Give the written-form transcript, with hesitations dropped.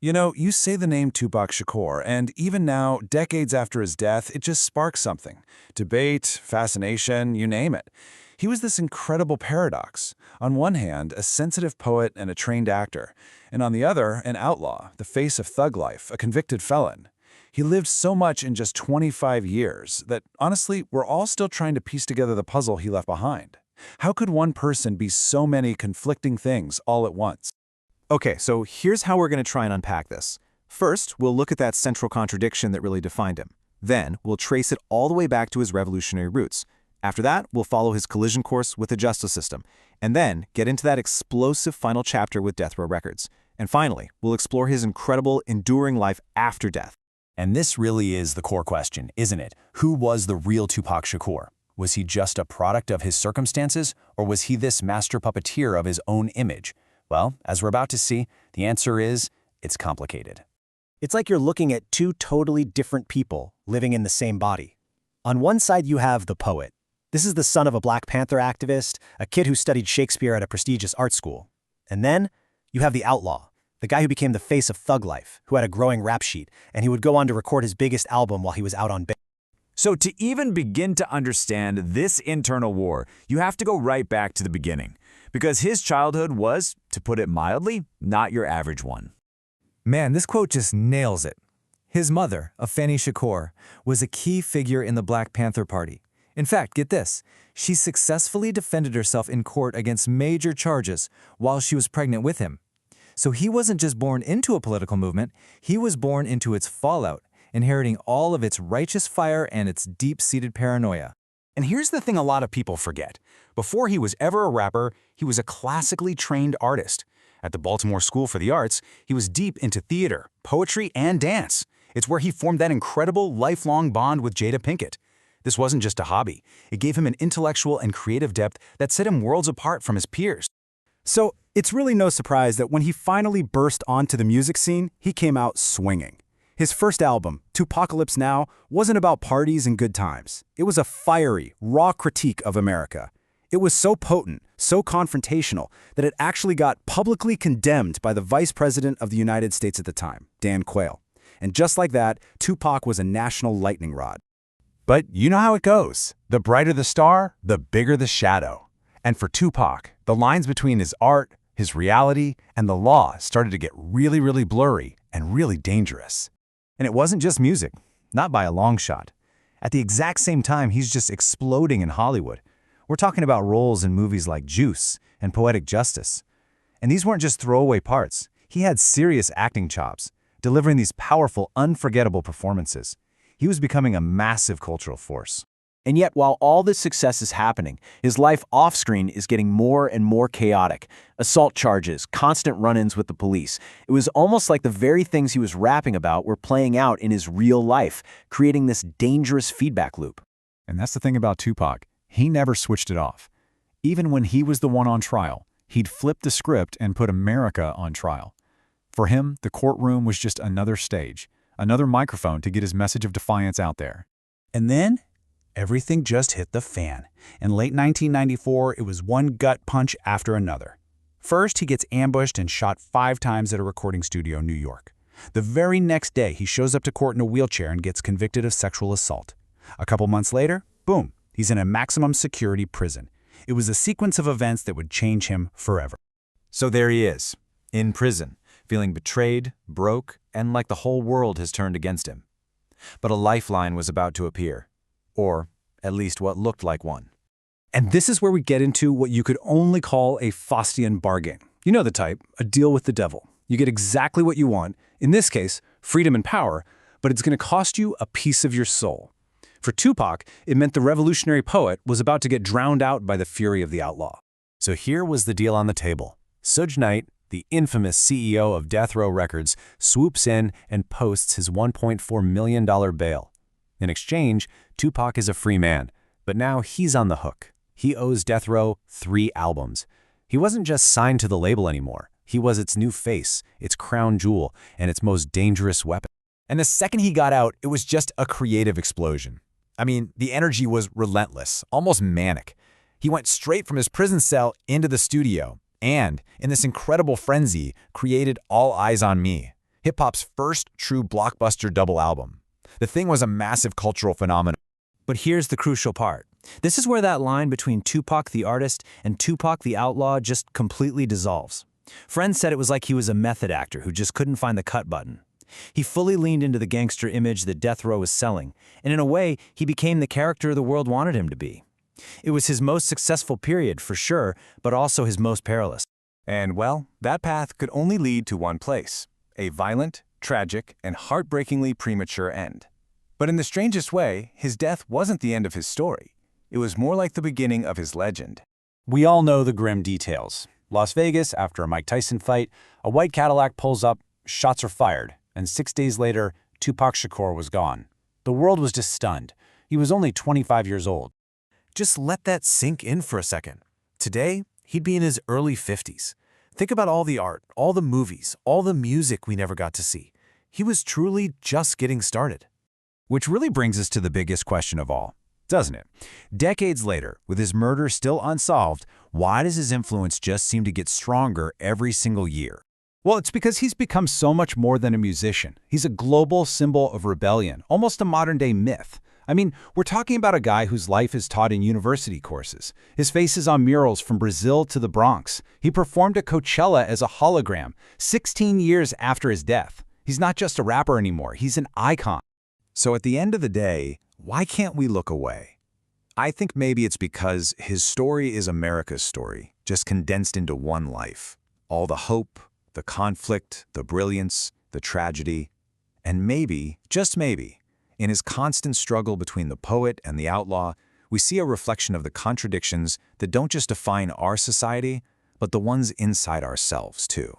You know, you say the name Tupac Shakur, and even now, decades after his death, it just sparks something. Debate, fascination, you name it. He was this incredible paradox. On one hand, a sensitive poet and a trained actor, and on the other, an outlaw, the face of thug life, a convicted felon. He lived so much in just 25 years that, honestly, we're all still trying to piece together the puzzle he left behind. How could one person be so many conflicting things all at once? Okay, so here's how we're going to try and unpack this. First, we'll look at that central contradiction that really defined him. Then, we'll trace it all the way back to his revolutionary roots. After that, we'll follow his collision course with the justice system, and then get into that explosive final chapter with Death Row Records. And finally, we'll explore his incredible, enduring life after death. And this really is the core question, isn't it? Who was the real Tupac Shakur? Was he just a product of his circumstances, or was he this master puppeteer of his own image? Well, as we're about to see, the answer is, it's complicated. It's like you're looking at two totally different people living in the same body. On one side, you have the poet. This is the son of a Black Panther activist, a kid who studied Shakespeare at a prestigious art school. And then you have the outlaw, the guy who became the face of thug life, who had a growing rap sheet, and he would go on to record his biggest album while he was out on bail. So to even begin to understand this internal war, you have to go right back to the beginning. Because his childhood was, to put it mildly, not your average one. Man, this quote just nails it. His mother, Afeni Shakur, was a key figure in the Black Panther Party. In fact, get this, she successfully defended herself in court against major charges while she was pregnant with him. So he wasn't just born into a political movement, he was born into its fallout, inheriting all of its righteous fire and its deep-seated paranoia. And here's the thing a lot of people forget. Before he was ever a rapper, he was a classically trained artist. At the Baltimore School for the Arts, he was deep into theater, poetry, and dance. It's where he formed that incredible lifelong bond with Jada Pinkett. This wasn't just a hobby. It gave him an intellectual and creative depth that set him worlds apart from his peers. So, it's really no surprise that when he finally burst onto the music scene, he came out swinging. His first album, Tupacalypse Now, wasn't about parties and good times. It was a fiery, raw critique of America. It was so potent, so confrontational, that it actually got publicly condemned by the Vice President of the United States at the time, Dan Quayle. And just like that, Tupac was a national lightning rod. But you know how it goes. The brighter the star, the bigger the shadow. And for Tupac, the lines between his art, his reality, and the law started to get really blurry and really dangerous. And it wasn't just music, not by a long shot. At the exact same time, he's just exploding in Hollywood. We're talking about roles in movies like Juice and Poetic Justice. And these weren't just throwaway parts. He had serious acting chops, delivering these powerful, unforgettable performances. He was becoming a massive cultural force. And yet, while all this success is happening, his life off-screen is getting more and more chaotic. Assault charges, constant run-ins with the police. It was almost like the very things he was rapping about were playing out in his real life, creating this dangerous feedback loop. And that's the thing about Tupac. He never switched it off. Even when he was the one on trial, he'd flip the script and put America on trial. For him, the courtroom was just another stage, another microphone to get his message of defiance out there. And then everything just hit the fan. In late 1994, it was one gut punch after another. First, he gets ambushed and shot 5 times at a recording studio in New York. The very next day, he shows up to court in a wheelchair and gets convicted of sexual assault. A couple months later, boom, he's in a maximum security prison. It was a sequence of events that would change him forever. So there he is, in prison, feeling betrayed, broke, and like the whole world has turned against him. But a lifeline was about to appear. Or at least what looked like one. And this is where we get into what you could only call a Faustian bargain. You know the type, a deal with the devil. You get exactly what you want, in this case, freedom and power, but it's going to cost you a piece of your soul. For Tupac, it meant the revolutionary poet was about to get drowned out by the fury of the outlaw. So here was the deal on the table. Suge Knight, the infamous CEO of Death Row Records, swoops in and posts his $1.4 million bail. In exchange, Tupac is a free man, but now he's on the hook. He owes Death Row 3 albums. He wasn't just signed to the label anymore. He was its new face, its crown jewel, and its most dangerous weapon. And the second he got out, it was just a creative explosion. I mean, the energy was relentless, almost manic. He went straight from his prison cell into the studio, and, in this incredible frenzy, created All Eyes on Me. hip-hop's first true blockbuster double album. The thing was a massive cultural phenomenon. But here's the crucial part. This is where that line between Tupac the artist and Tupac the outlaw just completely dissolves. Friends said it was like he was a method actor who just couldn't find the cut button. He fully leaned into the gangster image that Death Row was selling, and in a way, he became the character the world wanted him to be. It was his most successful period, for sure, but also his most perilous. And, well, that path could only lead to one place: a violent, tragic, and heartbreakingly premature end. But in the strangest way, his death wasn't the end of his story. It was more like the beginning of his legend. We all know the grim details. Las Vegas, after a Mike Tyson fight, a white Cadillac pulls up, shots are fired, and 6 days later, Tupac Shakur was gone. The world was just stunned. He was only 25 years old. Just let that sink in for a second. Today, he'd be in his early 50s. Think about all the art, all the movies, all the music we never got to see. He was truly just getting started. Which really brings us to the biggest question of all, doesn't it? Decades later, with his murder still unsolved, why does his influence just seem to get stronger every single year? Well, it's because he's become so much more than a musician. He's a global symbol of rebellion, almost a modern-day myth. I mean, we're talking about a guy whose life is taught in university courses. His face is on murals from Brazil to the Bronx. He performed at Coachella as a hologram 16 years after his death. He's not just a rapper anymore, he's an icon. So at the end of the day, why can't we look away? I think maybe it's because his story is America's story, just condensed into one life. All the hope, the conflict, the brilliance, the tragedy, and maybe, just maybe, in his constant struggle between the poet and the outlaw, we see a reflection of the contradictions that don't just define our society, but the ones inside ourselves, too.